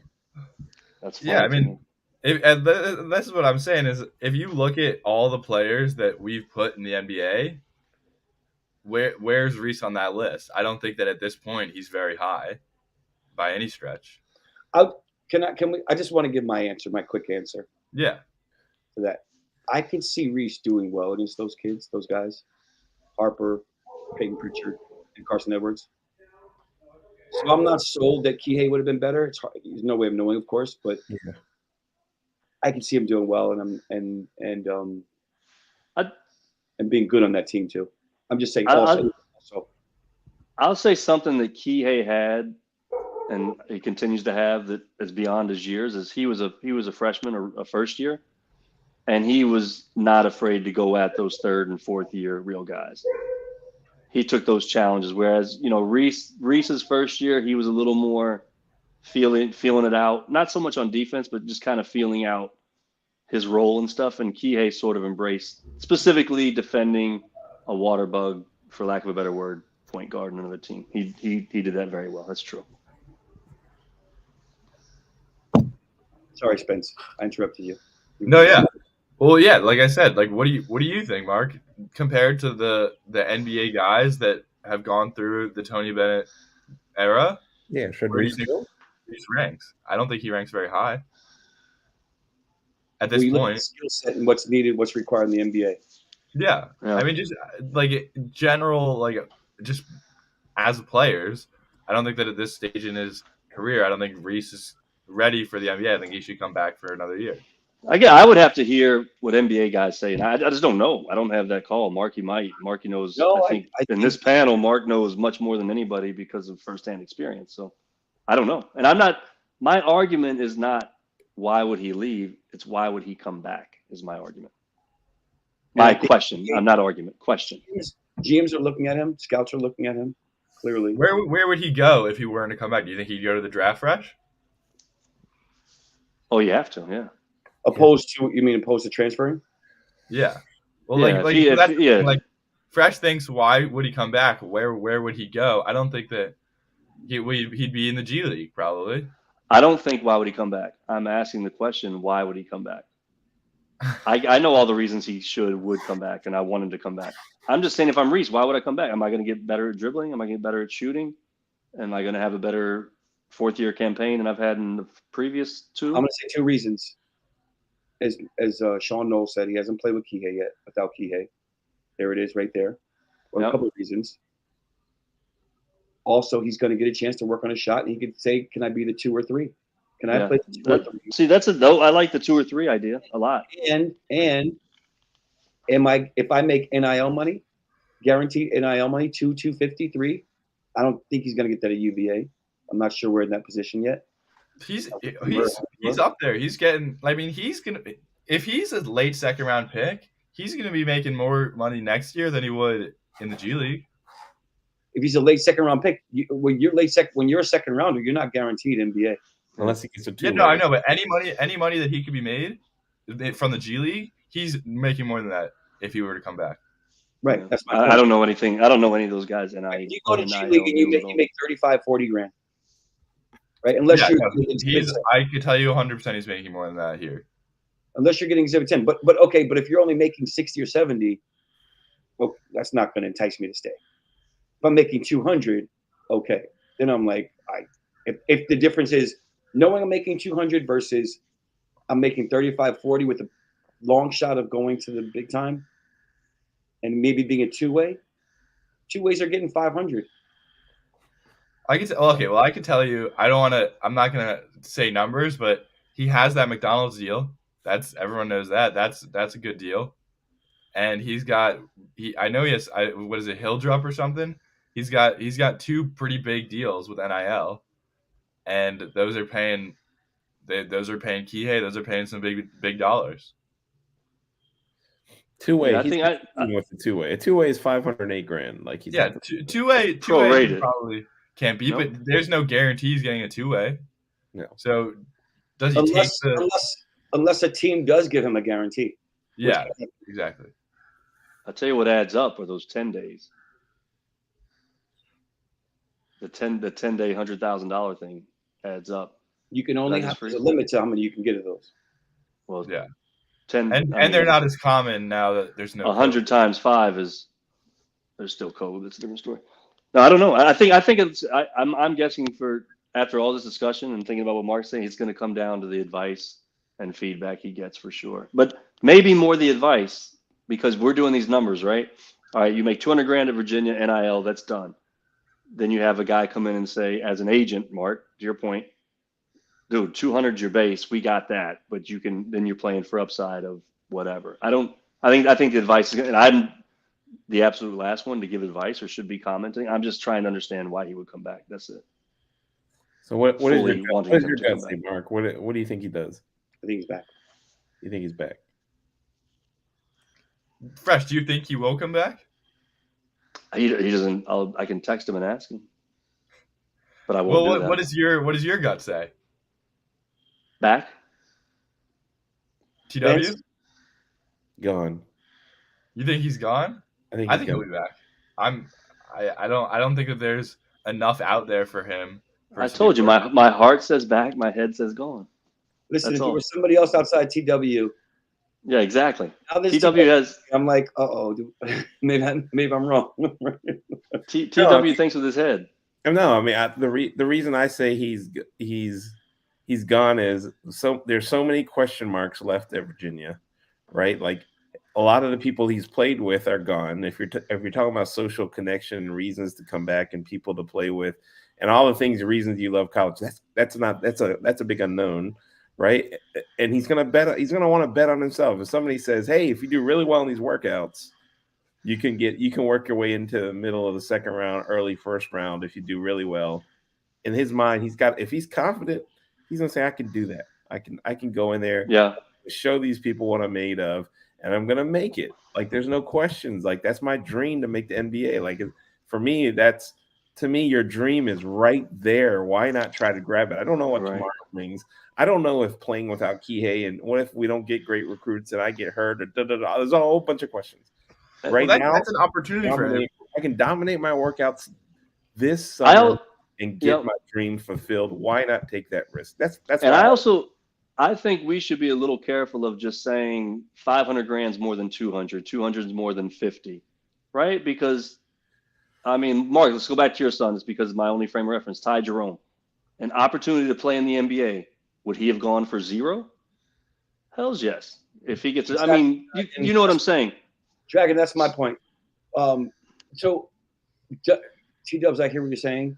That's fine. Yeah. I mean, and this is what I'm saying is if you look at all the players that we've put in the NBA, where's Reece on that list? I don't think that at this point he's very high by any stretch. I just want to give my quick answer. Yeah. To that. I can see Reece doing well against those guys. Harper, Peyton Pritchard, and Carson Edwards. So I'm not sold that Kihei would have been better. It's hard. There's no way of knowing, of course, but yeah. I can see him doing well and being good on that team too. I'm just saying. I'll say something that Kihei had, and he continues to have that is beyond his years. Is he was a freshman or a first year, and he was not afraid to go at those third and fourth year real guys. He took those challenges. Whereas, Reece's first year, he was a little more feeling it out, not so much on defense, but just kind of feeling out his role and stuff. And Kihei sort of embraced specifically defending a water bug, for lack of a better word, point guard in another team. He did that very well. That's true. Sorry, Spence. I interrupted you. No, yeah. Well, yeah, like I said, what do you think, Mark, compared to the NBA guys that have gone through the Tony Bennett era? Yeah, should Reece ranks? I don't think he ranks very high at this point. Look at the skill set and what's needed, what's required in the NBA. Yeah. I mean, just general, just as players, I don't think that at this stage in his career, I don't think Reece is ready for the NBA. I think he should come back for another year. I would have to hear what NBA guys say. And I just don't know. I don't have that call. Marky might. Marky knows. No, I think in this panel, Mark knows much more than anybody because of firsthand experience. So I don't know. And my argument is not why would he leave? It's why would he come back is my argument. My question. I'm not argument. Question. GMs are looking at him. Scouts are looking at him. Clearly. Where would he go if he weren't to come back? Do you think he'd go to the draft fresh? Oh, you have to. Yeah. Opposed to transferring? Yeah. Well, Fresh thinks, why would he come back? Where would he go? I don't think that he'd be in the G League, probably. I don't think why would he come back. I'm asking the question, why would he come back? I know all the reasons he would come back, and I want him to come back. I'm just saying, if I'm Reece, why would I come back? Am I going to get better at dribbling? Am I going to get better at shooting? Am I going to have a better fourth-year campaign than I've had in the previous two? I'm going to say two reasons. As Sean Knoll said, he hasn't played with Kihei yet, without Kihei. There it is right there. Well, a couple of reasons. Also, he's going to get a chance to work on a shot, and he could say, can I be the 2 or 3? Can I play the 2 or 3? See, I like the 2 or 3 idea a lot. And if I make NIL money, guaranteed NIL money, 250, 3, I don't think he's going to get that at UVA. I'm not sure we're in that position yet. He's up there. He's getting. I mean, if he's a late second round pick, he's gonna be making more money next year than he would in the G League. If he's a late second round pick, when you're a second rounder, you're not guaranteed NBA unless he gets a 2. Yeah, no, I know, but any money that he could be made from the G League, he's making more than that if he were to come back. Right. That's my point. I don't know anything. I don't know any of those guys. And you go to G League and you make 35, 40 grand. Right, unless I could tell you 100% he's making more than that here. Unless you're getting Exhibit 10, but if you're only making 60 or 70, well, that's not going to entice me to stay. If I'm making 200, okay, then I'm like, if the difference is knowing I'm making 200 versus I'm making 35, 40 with a long shot of going to the big time, and maybe being a two-ways are getting 500. I can tell you, I'm not going to say numbers, but he has that McDonald's deal That's everyone knows that. That's a good deal. And I know he has what is it, Hill Drop or something? He's got two pretty big deals with NIL, and those are paying Kihei, those are paying some big dollars. Two-way. Yeah, I he's think with the two-way. A two-way is $508,000. Like he's two-way prorated. probably can't beat, Nope. but there's no guarantees getting a two-way. No. So does he take unless a team does give him a guarantee? Yeah, exactly. I'll tell you what adds up are those 10 days. The 10-day $100,000 thing adds up. You can only have a limit to how many you can get of those. Well, yeah. 10 and they're not as common now that there's no 100 times 5 is there's still code. It's a different story. No, I don't know. I think it's I'm guessing for after all this discussion and thinking about what Mark's saying, it's going to come down to the advice and feedback he gets for sure. But maybe more the advice because we're doing these numbers, right? All right, you make $200,000 at Virginia NIL, that's done. Then you have a guy come in and say, as an agent, Mark, to your point, dude, 200's your base. We got that, but then you're playing for upside of whatever. I think the advice is, and I'm the absolute last one to give advice or should be commenting. I'm just trying to understand why he would come back. That's it. So what is your gut say, Mark? What do you think he does? I think he's back. You think he's back? Fresh, do you think he will come back? He doesn't. I can text him and ask him, but I won't. Well, what does your gut say? Back. TW gone. You think he's gone? I think he'll be back. I don't think that there's enough out there for him. I told you, my heart says back, my head says gone. Listen, if it was somebody else outside TW. Yeah, exactly. TW has. I'm like, maybe I'm wrong. TW thinks with his head. No, I mean the reason I say he's gone is there's so many question marks left at Virginia, right? Like a lot of the people he's played with are gone. If you're talking about social connection and reasons to come back and people to play with, and all the reasons you love college, that's a big unknown. Right. And he's going to want to bet on himself. If somebody says, hey, if you do really well in these workouts, you can work your way into the middle of the second round, early first round. If you do really well in his mind, if he's confident, he's going to say, I can do that. I can go in there, show these people what I'm made of, and I'm going to make it. Like, there's no questions. Like, that's my dream to make the NBA. Like, for me, to me, your dream is right there. Why not try to grab it? I don't know what tomorrow brings. I don't know if playing without Kihei and what if we don't get great recruits and I get hurt or There's a whole bunch of questions. Right now, that's an opportunity for him. I can dominate my workouts this summer and get my dream fulfilled. Why not take that risk? That's. And I think we should be a little careful of just saying 500 grand's more than 200, 200 is more than 50, right? Because I mean, Mark, let's go back to your son. It's because of my only frame of reference. Ty Jerome, an opportunity to play in the NBA. Would he have gone for 0? Hell's yes. If he gets, I mean, you know what I'm saying. Dragon, that's my point. So, T-Dubs, I hear what you're saying.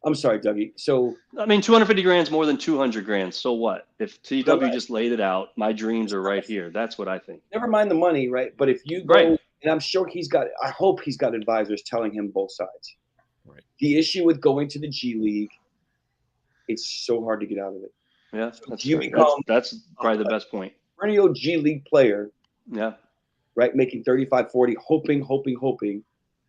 I'm sorry, Dougie. So, I mean, 250 grand's more than 200 grand. So what? If TW just laid it out, my dreams are right here. That's what I think. Never mind the money, right? But if you go, and I'm sure I hope he's got advisors telling him both sides. Right. The issue with going to the G League, it's so hard to get out of it. Yeah, that's probably the best point. Perennial G League player. Yeah. Right, making 35, 40, hoping,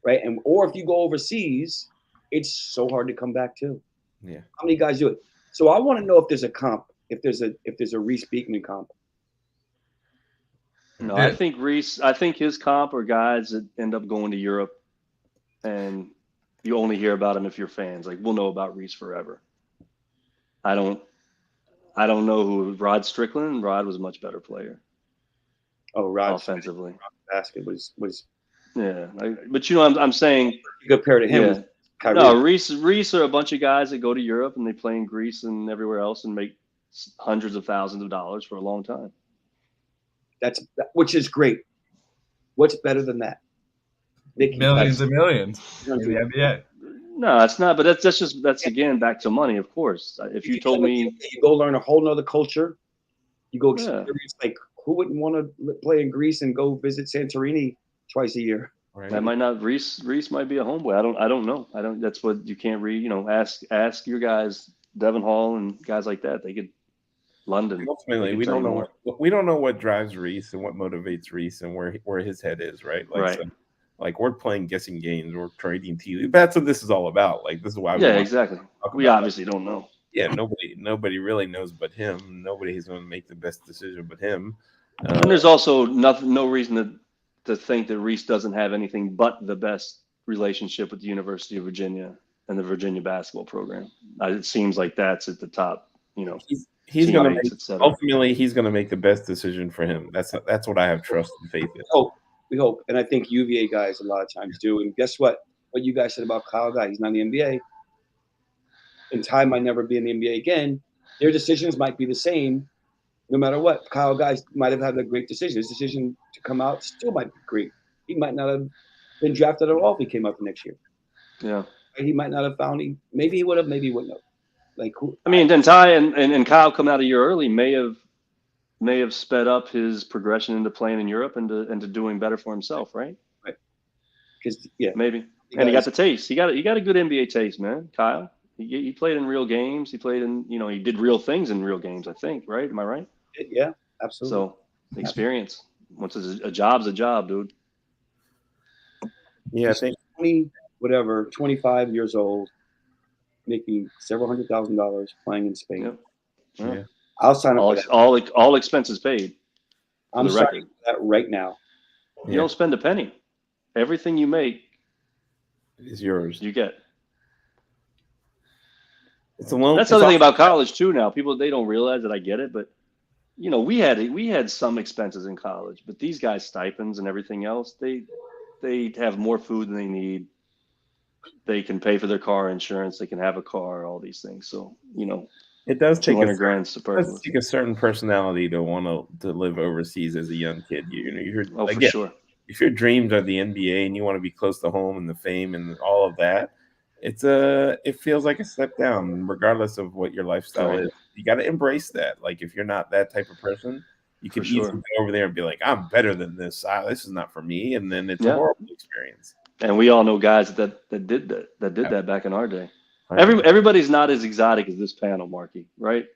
right? Or if you go overseas, it's so hard to come back too. Yeah. How many guys do it? So I want to know if there's a comp, if there's a Reece Beekman comp. No, I think his comp are guys that end up going to Europe, and you only hear about them if you're fans. Like, we'll know about Reece forever. I don't know who Rod Strickland. Rod was a much better player. Oh, Rod offensively, basket was. Yeah, but you know, I'm saying compared to him. Yeah. No, Reece are a bunch of guys that go to Europe and they play in Greece and everywhere else and make hundreds of thousands of dollars for a long time. Which is great. What's better than that? Millions and millions in the NBA. No, it's not. But that's again back to money, of course. If you told me you go learn a whole nother culture, You go experience, like, who wouldn't want to play in Greece and go visit Santorini twice a year? Right. That might not Reece might be a homeboy. I don't know. That's what you can't read. Ask your guys, Devon Hall and guys like that. They could London. Ultimately, we don't know what drives Reece and what motivates Reece and where his head is, right? Like, right. So, like, we're playing guessing games, we're trading tea. That's what this is all about. Like, this is why. Exactly. We obviously don't know. Yeah, nobody really knows but him. Nobody's going to make the best decision but him. And there's also no reason to think that Reece doesn't have anything but the best relationship with the University of Virginia and the Virginia basketball program. It seems like that's at the top. He's going to ultimately he's going to make the best decision for him. That's what I have trust and faith in. We hope, and I think UVA guys a lot of times do. And guess what? What you guys said about Kyle Guy, he's not in the NBA. In time, might never be in the NBA again. Their decisions might be the same, no matter what. Kyle Guy might have had a great decision. His decision to come out still might be great. He might not have been drafted at all if he came up next year. Yeah, he might not have found. Maybe he would have. Maybe he wouldn't have. Like, then Ty and Kyle come out a year early may have sped up his progression into playing in Europe and to doing better for himself, right? Right. Because maybe. And he got the taste. He got a good NBA taste, man. Kyle. He played in real games. He played in, he did real things in real games, I think, right? Am I right? Yeah, absolutely. So experience. Once a job's a job, dude. Yeah, I think 25 years old, making several $100,000 playing in Spain. Yeah. I'll sign up for that. All expenses paid. I'm signing for that right now. You don't spend a penny. Everything you make is yours. You get. It's a loan. That's the other thing about college too. Now people they don't realize that I get it, but we had some expenses in college, but these guys stipends and everything else they have more food than they need. They can pay for their car insurance. They can have a car. All these things. So it does take a certain personality to want to live overseas as a young kid. For sure. If your dreams are the NBA and you want to be close to home and the fame and all of that. It feels like a step down, regardless of what your lifestyle is. You got to embrace that. Like, if you're not that type of person, you can easily go over there and be like, I'm better than this. This is not for me. And then it's a horrible experience. And we all know guys that did that back in our day. Everybody's not as exotic as this panel, Marky, right?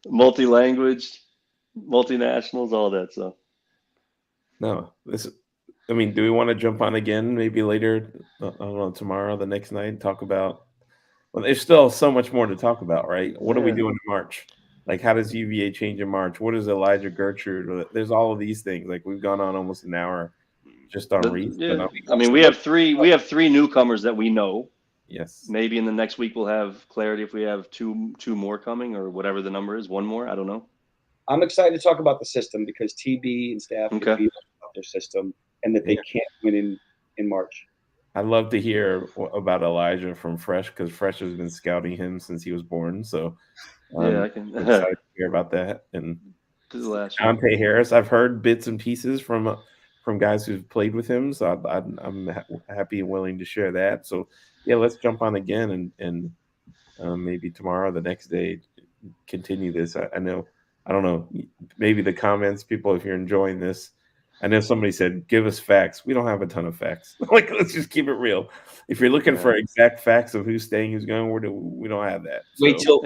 Multi-language, multinationals, all that stuff. No, do we want to jump on again maybe later, I don't know, tomorrow, the next night, talk about – well, there's still so much more to talk about, right? What are we doing in March? Like, how does UVA change in March? What is Elijah Gertrude? There's all of these things. Like, we've gone on almost an hour just on Reece. Yeah. We have three newcomers that we know. Yes. Maybe in the next week we'll have clarity if we have two more coming or whatever the number is. One more, I don't know. I'm excited to talk about the system because TB and staff can be about their system. And that they can't win in March. I'd love to hear about Elijah from Fresh because Fresh has been scouting him since he was born. So I can excited to hear about that. And Dante Harris, I've heard bits and pieces from guys who've played with him. So I'm happy and willing to share that. So let's jump on again and maybe tomorrow, the next day, continue this. I don't know. Maybe the comments, people, if you're enjoying this. I know somebody said, give us facts. We don't have a ton of facts. Like, let's just keep it real. If you're looking for exact facts of who's staying, who's going, we don't have that. So. Wait till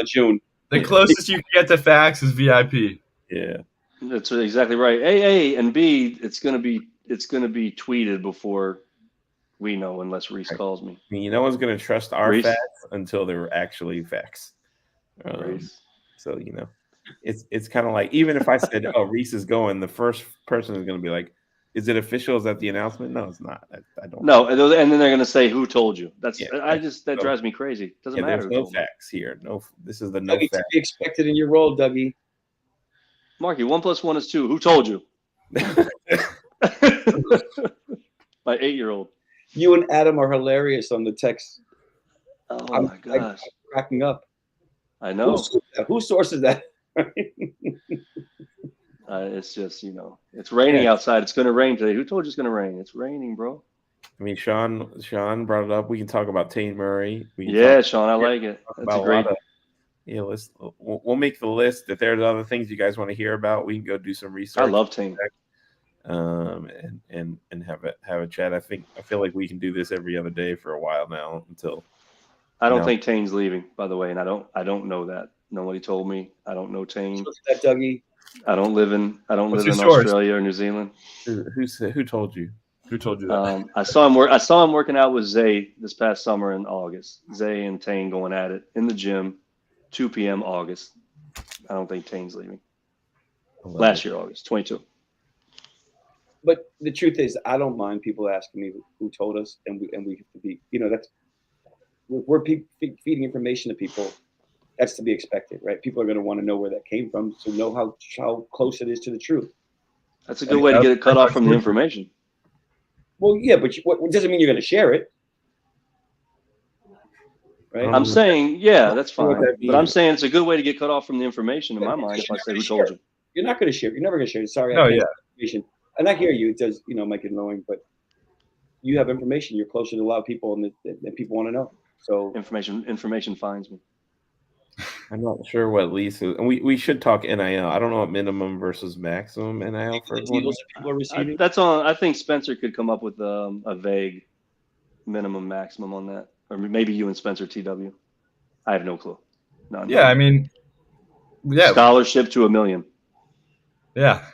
June. The closest you can get to facts is VIP. Yeah. That's exactly right. A and B, it's gonna be tweeted before we know, unless Reece calls me. I mean, no one's gonna trust our facts until they're actually facts. So it's kind of like, even if I said, "Oh, Reece is going," the first person is going to be like, "Is it official? Is that the announcement?" No, it's not. I don't. No, and then they're going to say, "Who told you?" That drives me crazy. Doesn't matter. There's no facts here. No, this is the no facts. To be expected in your role, Dougie. Marky, 1 + 1 is 2. Who told you? My 8-year-old. You and Adam are hilarious on the text. Oh my gosh, I'm cracking up. I know. Who sources that? It's just it's raining outside. It's going to rain today. Who told you it's going to rain? It's raining, bro. I mean, Sean brought it up. We can talk about Tane Murray. We can Yeah, talk Sean, I like it. That's about a great. yeah, we'll make the list. If there's other things you guys want to hear about, we can go do some research. I love Tane. And have a chat. I feel like we can do this every other day for a while now until. I don't think Tane's leaving, by the way, and I don't know that. Nobody told me. I don't know Tane. That Dougie. I don't live in source? Australia or New Zealand. Who told you? Who told you that? I saw him working out with Zay this past summer in August. Zay and Tane going at it in the gym, 2 p.m. August. I don't think Tane's leaving. Last year, August 22. But the truth is, I don't mind people asking me who told us, and we have to be, that's we're feeding information to people. That's to be expected, right? People are going to want to know where that came from, to know how close it is to the truth. That's a good way to get it cut off from the information. Well, yeah, but what doesn't mean you're going to share it, right? I'm saying, yeah, that's fine. But I'm saying it's a good way to get cut off from the information in my mind if I say who told you. You're not going to share. You're never going to share it. Sorry. Oh, yeah. Information. And I hear you. It does, make it annoying, but you have information. You're closer to a lot of people, and people want to know. So information finds me. I'm not sure what lease is. And we should talk NIL. I don't know what minimum versus maximum NIL for everyone. People are receiving. That's on. I think Spencer could come up with a vague minimum maximum on that, or maybe you and Spencer TW. I have no clue. No. Yeah, I mean, yeah. Scholarship to $1 million. Yeah.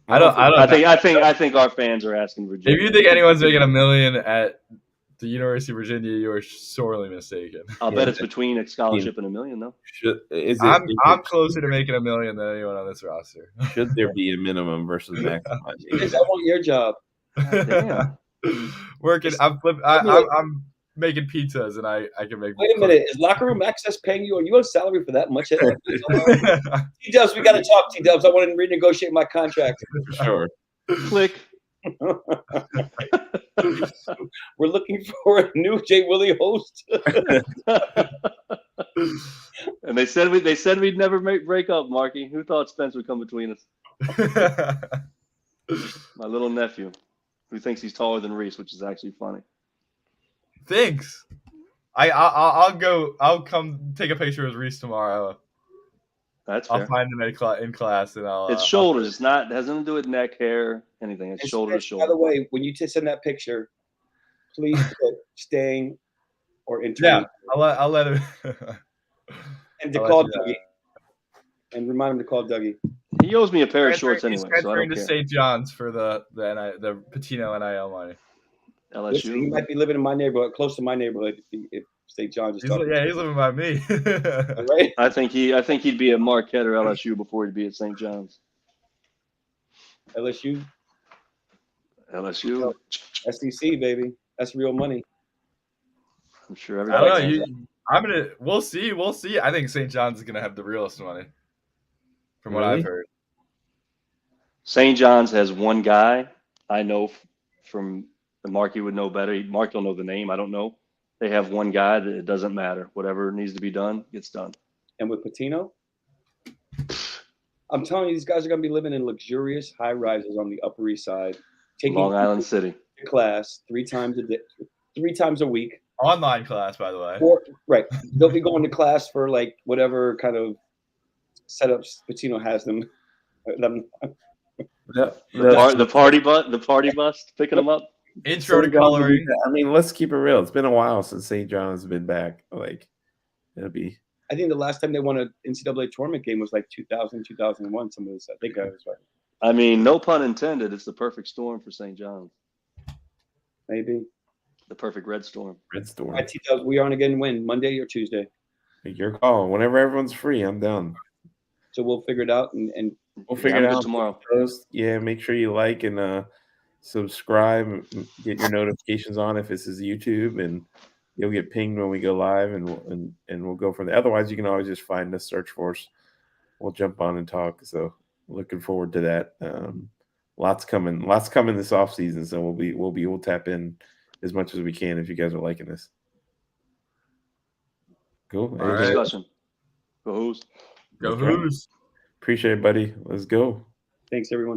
I think our fans are asking Virginia. If you think anyone's making $1 million at the University of Virginia, you are sorely mistaken. I'll bet it's between a scholarship and $1 million, though. I'm closer to making $1 million than anyone on this roster. Should there be a minimum versus maximum? Because I want your job. Damn. Working. I'm making pizzas, and I can make. Wait a minute. Is Locker Room Access paying you? Are you on salary for that much? T-Dubs, we got to talk, T-Dubs. I want to renegotiate my contract. Sure. Click. We're looking for a new Jay Willie host. And they said we'd never break up, Marky. Who thought Spence would come between us? My little nephew, who thinks he's taller than Reece, which is actually funny. Thanks. I'll go. I'll come take a picture with Reece tomorrow. That's fair. I'll find him in class, and I'll. It's shoulders. It's not. It has nothing to do with neck, hair, anything. It's shoulder to shoulder. By the way, when you send that picture, please put staying or intern. Yeah, I'll let him. And to call Dougie. And remind him to call Dougie. He owes me a pair of shorts anyway. He's transferring to St. John's for the Patino NIL money. LSU. Listen, he might be living in my neighborhood, close to my neighborhood. If St. John's is talking. He's living by me. Right? I think he'd be at Marquette or LSU before he'd be at St. John's. LSU. SEC, baby. That's real money. I'm sure everybody. I don't know. We'll see. I think St. John's is gonna have the realest money, from what I've heard. St. John's has one guy I know from. Marky would know better. Mark will know the name. I don't know. They have one guy that it doesn't matter. Whatever needs to be done gets done. And with Patino, I'm telling you, these guys are going to be living in luxurious high rises on the Upper East Side, taking Long Island City class 3 times a day, 3 times a week. Online class, by the way. Right. They'll be going to class for like whatever kind of setups Patino has them. The party bus picking them up. Intro to coloring. I mean, let's keep it real. It's been a while since St. John's has been back. Like, it'll be. I think the last time they won an NCAA tournament game was like 2000, 2001. Some of this, I think I was right. I mean, no pun intended. It's the perfect storm for St. John's. Maybe. The perfect red storm. Red storm. Right, we on again when? Monday or Tuesday? Your call. Whenever everyone's free, I'm down. So we'll figure it out and we'll figure it out tomorrow. Yeah, make sure you like and subscribe, get your notifications on if this is YouTube, and you'll get pinged when we go live, and we'll go from there. Otherwise, you can always just find us, search for us. We'll jump on and talk. So looking forward to that. Lots coming this off season. So we'll tap in as much as we can if you guys are liking this. Cool. All right. Discussion. Go Hoos. Go Hoos. Appreciate it, buddy. Let's go. Thanks, everyone.